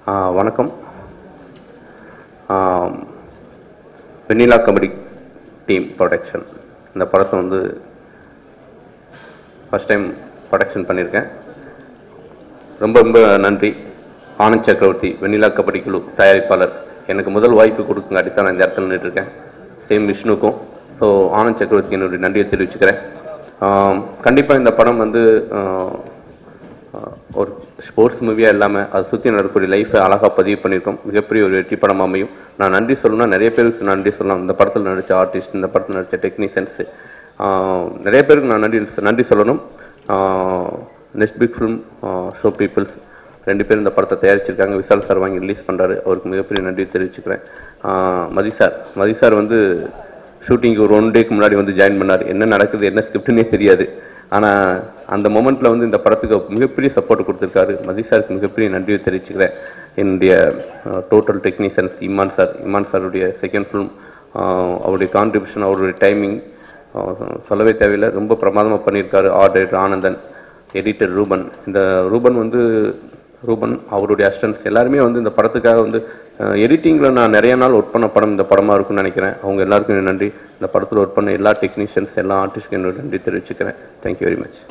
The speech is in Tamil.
வணக்கம். வெண்ணிலா கபடி டீம் ப்ரொடக்ஷன் இந்த படத்தை வந்து ஃபஸ்ட் டைம் ப்ரொடக்ஷன் பண்ணியிருக்கேன். ரொம்ப ரொம்ப நன்றி. ஆனந்த் சக்கரவர்த்தி, வெண்ணிலா கபடி குழு தயாரிப்பாளர், எனக்கு முதல் வாய்ப்பு கொடுக்குங்காட்டி தான் நான் இந்த இடத்துல நின்றுட்டுருக்கேன். சேம் விஷ்ணுக்கும். ஸோ ஆனந்த் சக்கரவர்த்தி என்னுடைய நன்றியை தெரிவிச்சுக்கிறேன். கண்டிப்பாக இந்த படம் வந்து ஒரு ஸ்போர்ட்ஸ் மூவியாக இல்லாமல் அதை சுற்றி நடக்கக்கூடிய லைஃப்பை அழகாக பதிவு பண்ணியிருக்கோம். மிகப்பெரிய ஒரு வெற்றி படம் அமையும். நான் நன்றி சொல்லணும்னா நிறைய பேருக்கு நன்றி சொல்லலாம். இந்த படத்தில் நடித்த ஆர்டிஸ்ட், இந்த படத்தில் நடித்த டெக்னீஷியன்ஸு, நிறைய பேருக்கு நான் நன்றி சொல்லணும். Next big film show peoples 2 பேர் இந்த படத்தை தயாரிச்சிருக்காங்க. விஷால் சார் வாங்கி ரிலீஸ் பண்ணுறாரு. அவருக்கு மிகப்பெரிய நன்றி தெரிவிச்சுக்கிறேன். மதி சார் வந்து ஷூட்டிங்கு ஒரு 1 டேக்கு முன்னாடி வந்து ஜாயின் பண்ணார். என்ன நடக்குது, என்ன ஸ்கிரிப்டுன்னே தெரியாது. ஆனால் அந்த மொமெண்ட்டில் வந்து இந்த படத்துக்கு மிகப்பெரிய சப்போர்ட் கொடுத்துருக்காரு. மதி சாருக்கு மிகப்பெரிய நன்றியை தெரிவிச்சுக்கிறேன். என்னுடைய டோட்டல் டெக்னீஷியன்ஸ் இமான் சாருடைய செகண்ட் ஃபிலிம், அவருடைய கான்ட்ரிபியூஷன், அவருடைய டைமிங் சொல்லவே தேவையில்லை. ரொம்ப பிரமாதமாக பண்ணியிருக்காரு. Art director Anandhan, editor Ruben. இந்த ரூபன் அவருடைய அசிஸ்டன்ஸ் எல்லாருமே வந்து இந்த படத்துக்காக வந்து எடிட்டிங்கில் நான் நிறைய நாள் ஒர்க் பண்ண படம் இந்த படமாக இருக்குன்னு நினைக்கிறேன். அவங்க எல்லாருக்கும் நன்றி. இந்த படத்தில் ஒர்க் பண்ண எல்லா டெக்னீஷியன்ஸ், எல்லா ஆர்டிஸ்ட்க்கும் என்னோட நன்றி தெரிவிச்சுக்கிறேன். Thank you very much.